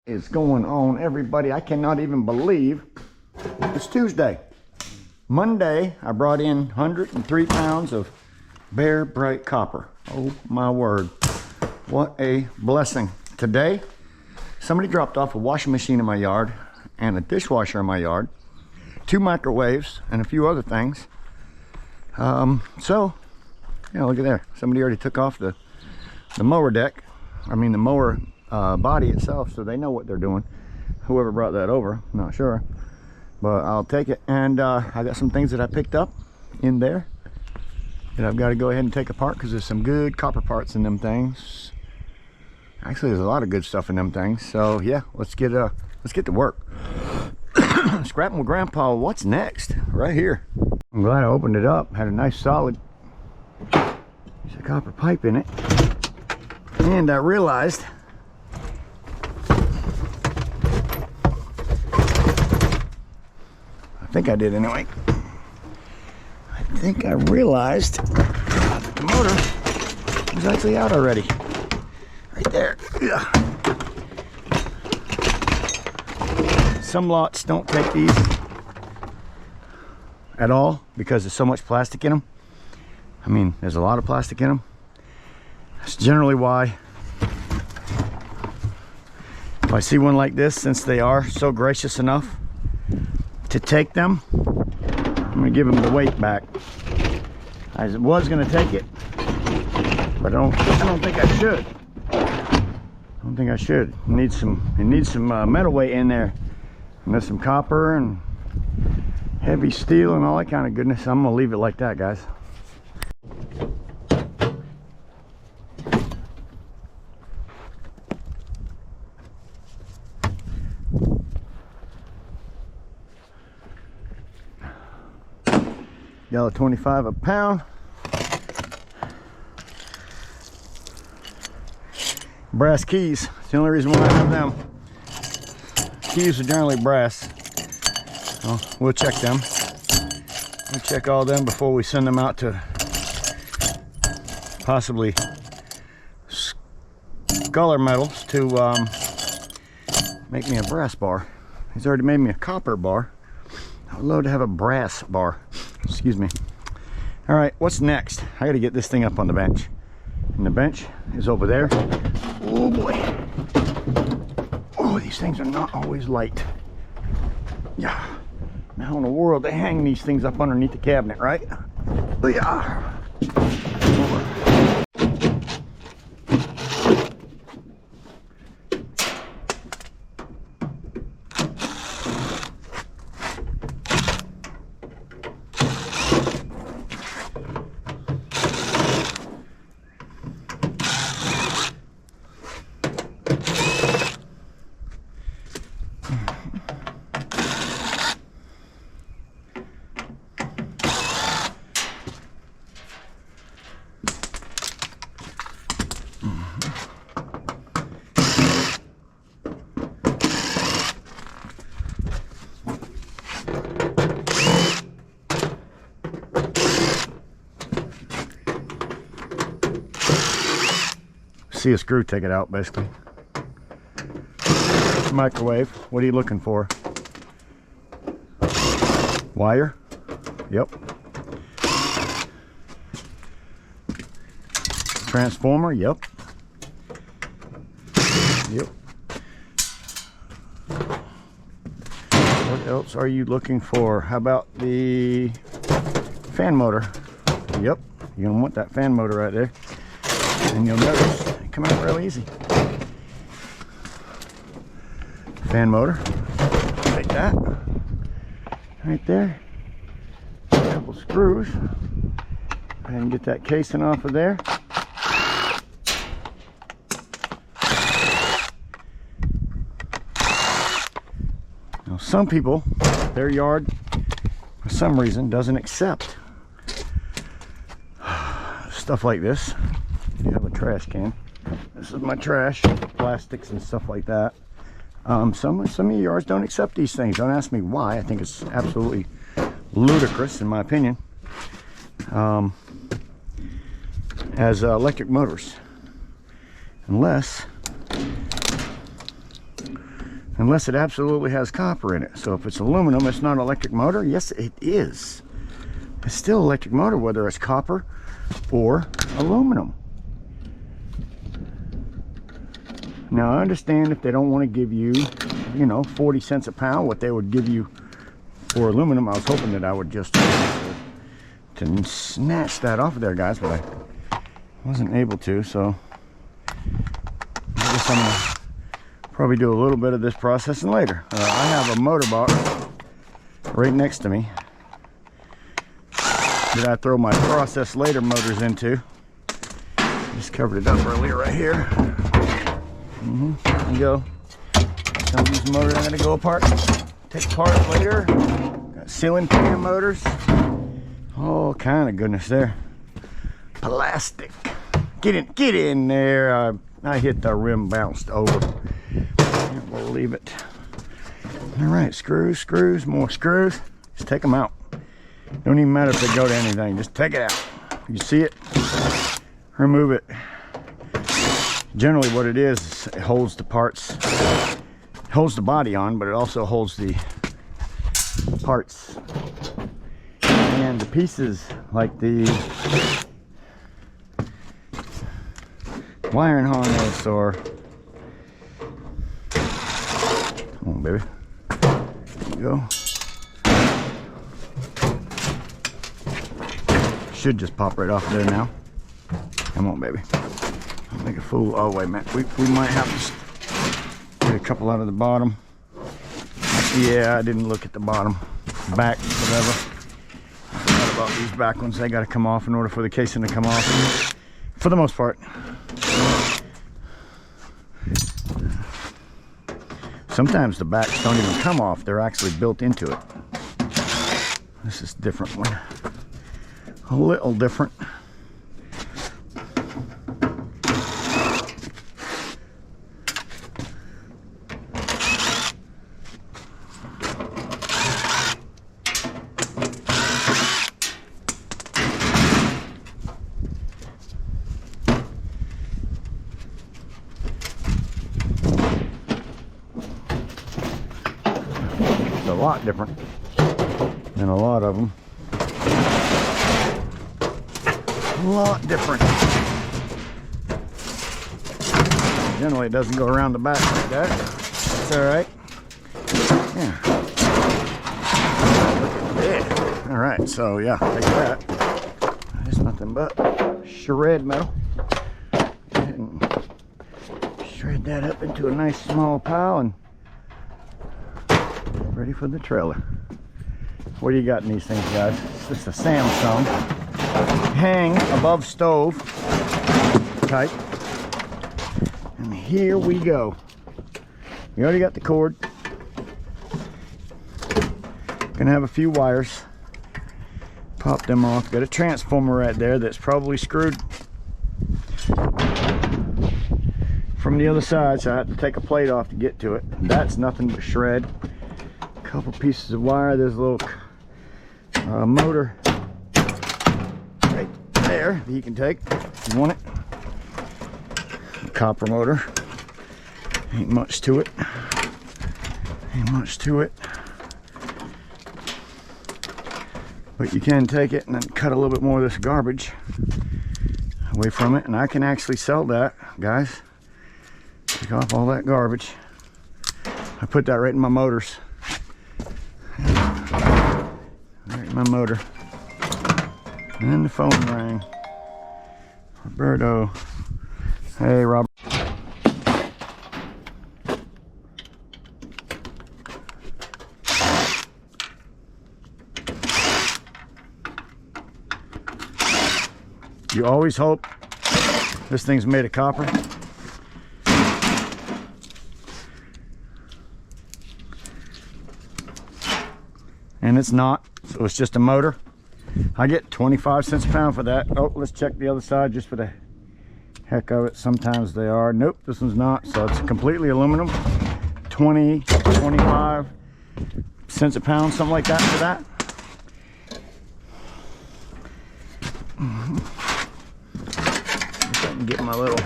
Is going on, everybody? I cannot even believe it's Tuesday. Monday I brought in 103 pounds of bare bright copper. Oh my word, what a blessing. Today somebody dropped off a washing machine in my yard and a dishwasher in my yard, 2 microwaves and a few other things. So yeah, look at there, somebody already took off the mower deck, I mean the mower body itself, so they know what they're doing. Whoever brought that over, I'm not sure, but I'll take it. And I got some things that I picked up in there that I've got to go ahead and take apart because there's some good copper parts in them things. Actually, there's a lot of good stuff in them things. So yeah, let's get to work. Scrapping with Grandpa. What's next? Right here. I'm glad I opened it up. Had a nice solid piece of copper pipe in it, and I realized I think I did anyway. I think I realized that the motor was actually out already. Right there. Yeah. Some lots don't take these at all because there's so much plastic in them. I mean, there's a lot of plastic in them. That's generally why. If I see one like this, since they are so gracious enough to take them, I'm gonna give them the weight back. I was gonna take it, but I don't think I should. I don't think I should. It needs some metal weight in there, and there's some copper and heavy steel and all that kind of goodness. I'm gonna leave it like that, guys. $1.25 a pound. Brass keys. It's the only reason why I have them. Keys are generally brass. Well, we'll check them. We'll check all them before we send them out to possibly Sculler Metals to make me a brass bar. He's already made me a copper bar. I would love to have a brass bar. Excuse me. All right, what's next? I got to get this thing up on the bench, and the bench is over there. Oh boy. Oh, these things are not always light. Yeah. How in the world they hang these things up underneath the cabinet, right? Yeah. See a screw, take it out, basically. Microwave, what are you looking for? Wire? Yep. Transformer? Yep. Yep. What else are you looking for? How about the fan motor? Yep, you're gonna want that fan motor right there. And you'll notice it come out real easy. Fan motor, like that, right there. A couple screws. Go ahead and get that casing off of there. Now, some people, their yard, for some reason, doesn't accept stuff like this. You have a trash can. This is my trash, plastics and stuff like that. Some of your yards don't accept these things. Don't ask me why. I think it's absolutely ludicrous, in my opinion. As electric motors, unless unless it absolutely has copper in it. So if it's aluminum, it's not an electric motor. Yes, it is. It's still electric motor, whether it's copper or aluminum. Now I understand if they don't want to give you, you know, 40 cents a pound, what they would give you for aluminum. I was hoping that I would just to snatch that off of there, guys, but I wasn't able to. So I guess I'm gonna probably do a little bit of this processing later. I have a motor box right next to me that I throw my process later motors into. Just covered it up earlier right here. There you go. Some of these motors are going to go apart, take apart later. Got ceiling fan motors. All kind of goodness there. Plastic. Get in there. I hit the rim, bounced over. Can't believe it. All right, screws, more screws. Just take them out. Don't even matter if they go to anything. Just take it out. You see it? Remove it. Generally what it is, it holds the parts, holds the body on, but it also holds the parts and the pieces, like the wiring harness, or come on, baby. There you go. Should just pop right off there now. Come on, baby. I'll make a fool. Oh, wait a minute. We might have to get a couple out of the bottom. Yeah, I didn't look at the bottom. Back, whatever. I forgot about these back ones. They got to come off in order for the casing to come off. For the most part. Sometimes the backs don't even come off. They're actually built into it. This is a different one. A little different. It's a lot different than a lot of them. A lot different. Generally it doesn't go around the back like that. That's alright. Yeah. Look at that. Alright, so yeah, take that. There's nothing but shred metal. And shred that up into a nice small pile and ready for the trailer. What do you got in these things, guys? It's just a Samsung. Hang above stove type. And here we go. We already got the cord. Gonna have a few wires. Pop them off. Got a transformer right there that's probably screwed from the other side, so I have to take a plate off to get to it. That's nothing but shred. A couple pieces of wire. There's a little motor right there that you can take if you want it. Copper motor. Ain't much to it. Ain't much to it. But you can take it and then cut a little bit more of this garbage away from it, and I can actually sell that, guys. Take off all that garbage. I put that right in my motors. Right in my motor. And the phone rang. Roberto. Hey, Robert. You always hope this thing's made of copper. And it's not, so it's just a motor. I get 25 cents a pound for that. Oh, let's check the other side just for the heck of it. Sometimes they are. Nope, this one's not. So it's completely aluminum. 20, 25 cents a pound, something like that for that. If I can get my little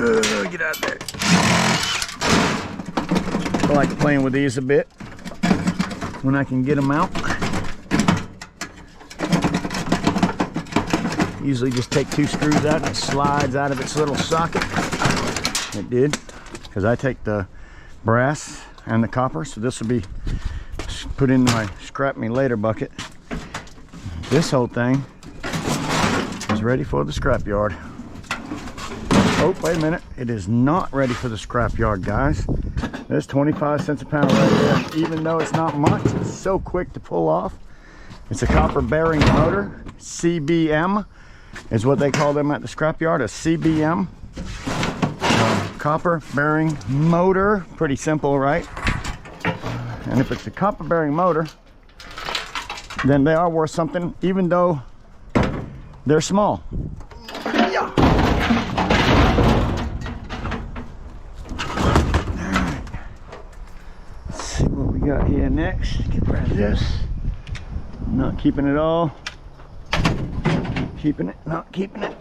Get out of there. I like playing with these a bit when I can get them out. Usually just take 2 screws out and it slides out of its little socket. It did, because I take the brass and the copper, so this will be put in my scrap me later bucket. This whole thing is ready for the scrap yard. Oh, wait a minute. It is not ready for the scrap yard, guys. There's 25 cents a pound right there. Even though it's not much, it's so quick to pull off. It's a copper bearing motor. CBM is what they call them at the scrap yard, a CBM. Copper bearing motor. Pretty simple, right? And if it's a copper bearing motor, then they are worth something, even though they're small. Got here next. Get rid of this. Not keeping it all. Keeping it, not keeping it.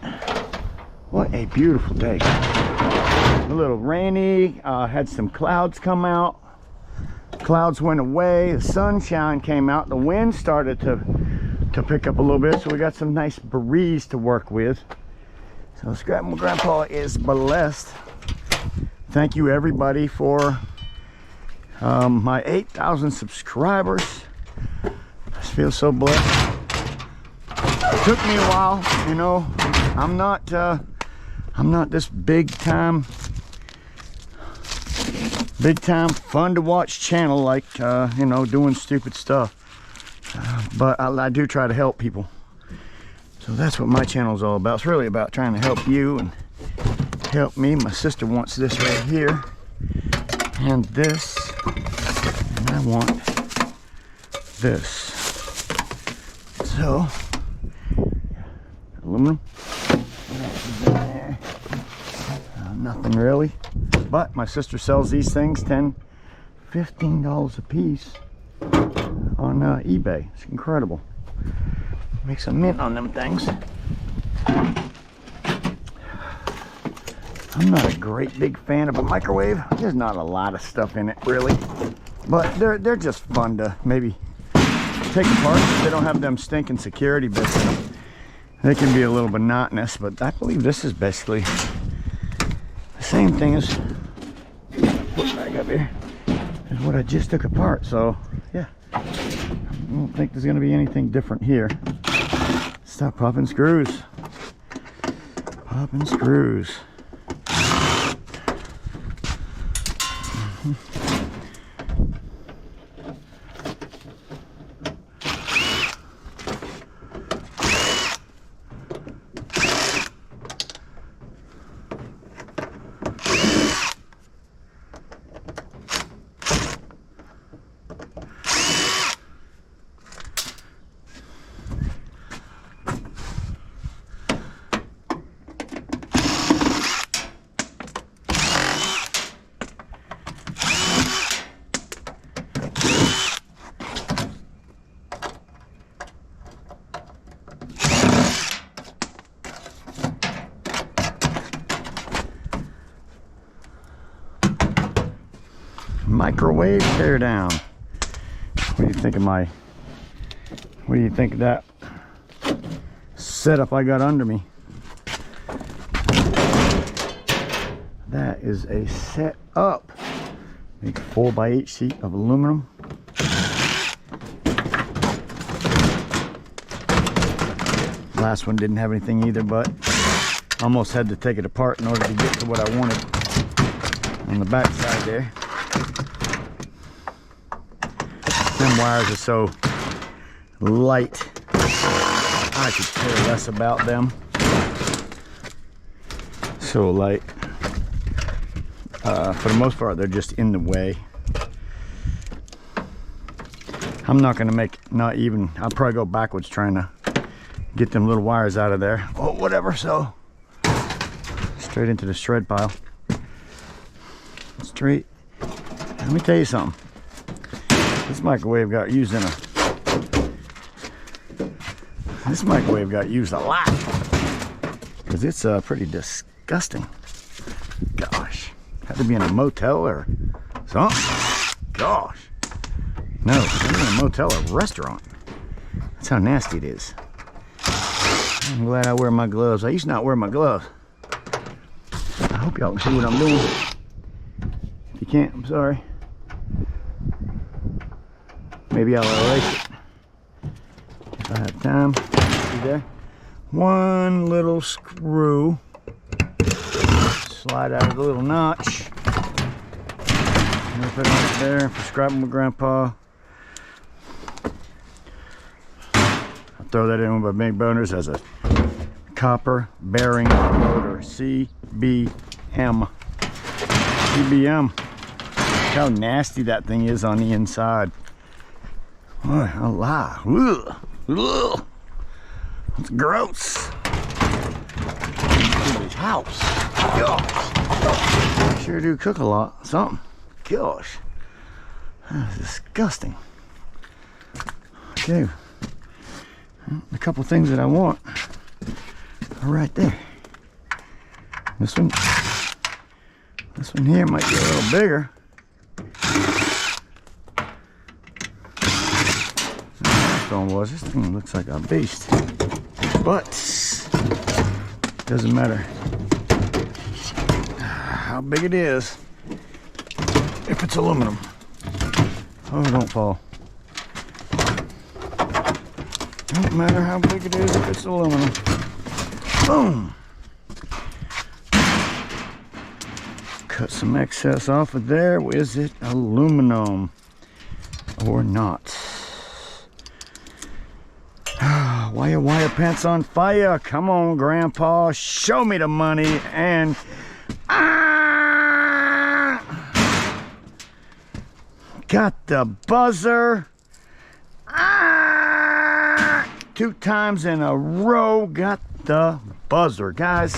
What a beautiful day. A little rainy. Had some clouds come out. Clouds went away. The sunshine came out. The wind started to pick up a little bit. So we got some nice breeze to work with. So Scrapable Grandpa is blessed. Thank you everybody for my 8,000 subscribers. I feel so blessed. It took me a while, you know. I'm not this big time fun to watch channel like you know, doing stupid stuff. But I do try to help people. So that's what my channel is all about. It's really about trying to help you and help me. My sister wants this right here and this. And I want this. So, aluminum. Nothing really. But my sister sells these things $10, $15 a piece on eBay. It's incredible. Make some mint on them things. I'm not a great big fan of a microwave. There's not a lot of stuff in it really, but they're just fun to maybe take apart. They don't have them stinking security bits in them. They can be a little monotonous, but I believe this is basically the same thing as put back up here is what I just took apart. So yeah, I don't think there's gonna be anything different here. Stop popping screws. Popping screws. Microwave tear down. What do you think of my, what do you think of that setup I got under me? That is a setup. Make a 4x8 sheet of aluminum. Last one didn't have anything either, but almost had to take it apart in order to get to what I wanted on the back side there. Them wires are so light, I could care less about them. So light. For the most part, they're just in the way. I'm not gonna make, not even, I'll probably go backwards trying to get them little wires out of there. Oh, whatever, so. Straight into the shred pile. Straight. Let me tell you something. This microwave got used in a, this microwave got used a lot. Because it's pretty disgusting. Had to be in a motel or something. Gosh. No, maybe in a motel or restaurant. That's how nasty it is. I'm glad I wear my gloves. I used to not wear my gloves. I hope y'all can see what I'm doing. If you can't, I'm sorry. Maybe I'll erase it if I have time. See there? One little screw. Slide out of the little notch. And put it right there for scrapping with Grandpa. I'll throw that in with my big boners as a copper bearing motor. CBM. CBM. Look how nasty that thing is on the inside. Boy, I'll lie. Ugh. Ugh. It's gross. Somebody's house. Gosh. Sure do cook a lot. Something. Gosh. That's disgusting. Okay. A couple things that I want are right there. This one here might be a little bigger. This thing looks like a beast, but doesn't matter how big it is if it's aluminum. Oh, don't fall. Don't matter how big it is if it's aluminum. Boom. Cut some excess off of there. Is it aluminum or not? Why your wire pants on fire? Come on, Grandpa, show me the money. And got the buzzer. 2 times in a row, got the buzzer. Guys,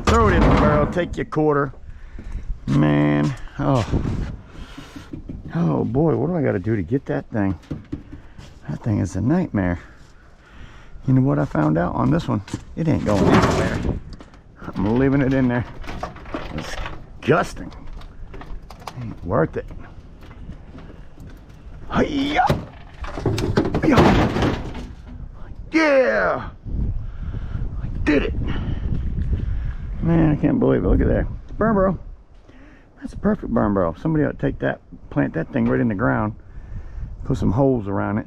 throw it in the barrel, take your quarter. Man, oh boy, what do I got to do to get that thing? That thing is a nightmare. You know what I found out on this one? It ain't going anywhere. I'm leaving it in there. Disgusting. Ain't worth it. Hi-ya! Yeah! I did it. Man, I can't believe it. Look at that. Burn barrel. That's a perfect burn barrel. Somebody ought to take that, plant that thing right in the ground, put some holes around it.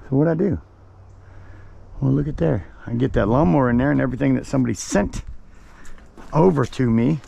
So what'd I do? Well, look at there. I can get that lawnmower in there and everything that somebody sent over to me.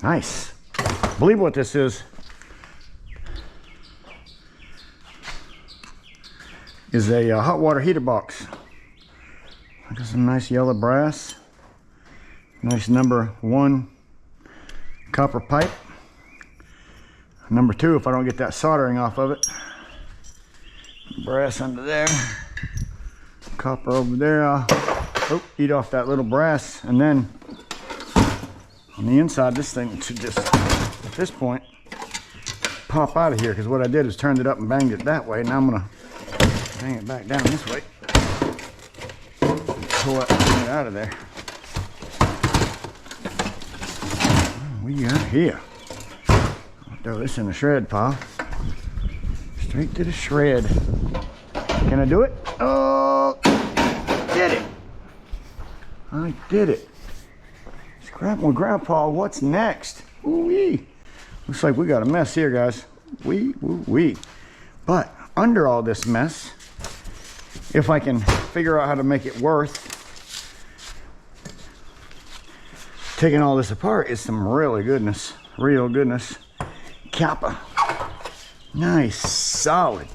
Nice. I believe what this is a hot water heater box. Got some nice yellow brass, nice number 1 copper pipe, number 2 if I don't get that soldering off of it, brass under there, copper over there. I'll eat off that little brass, and then on the inside, this thing should just, at this point, pop out of here, because what I did is turned it up and banged it that way. Now I'm going to bang it back down this way. Pull that thing out of there. We are here. I'll throw this in the shred pile. Straight to the shred. Can I do it? Oh, did it. I did it. Scrapping with Grandpa, what's next? Ooh-wee. Looks like we got a mess here, guys. Wee. But under all this mess if I can figure out how to make it worth taking all this apart, is some really goodness, real goodness. Copper. Nice, solid,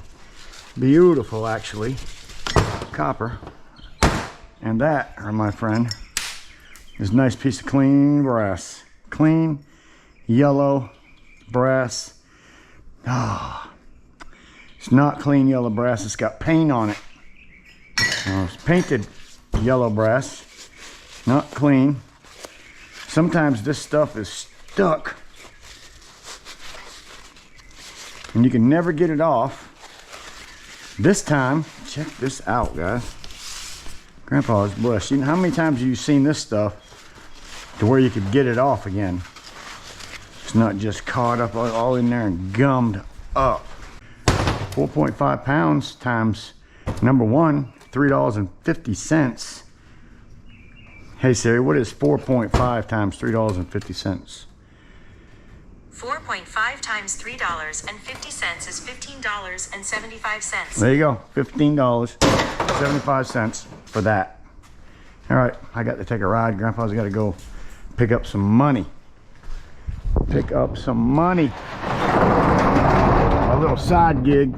beautiful actually, copper. And that, my friend, is a nice piece of clean brass. Clean, yellow brass. Ah, oh, it's not clean yellow brass, it's got paint on it. It's painted yellow brass, not clean. Sometimes this stuff is stuck and you can never get it off. This time, check this out, guys. Grandpa is blessed. You know how many times have you seen this stuff to where you could get it off again? It's not just caught up all in there and gummed up. 4.5 pounds times number one, $3.50. Hey Siri, what is 4.5 times $3.50? 4.5 times $3.50 is $15.75. There you go, $15.75 for that. All right, I got to take a ride. Grandpa's got to go pick up some money. Pick up some money. A little side gig.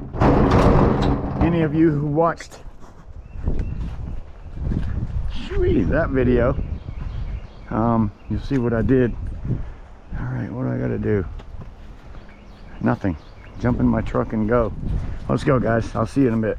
Any of you who watched that video, you'll see what I did. All right, what do I gotta do? Nothing. Jump in my truck and go. Let's go, guys. I'll see you in a bit.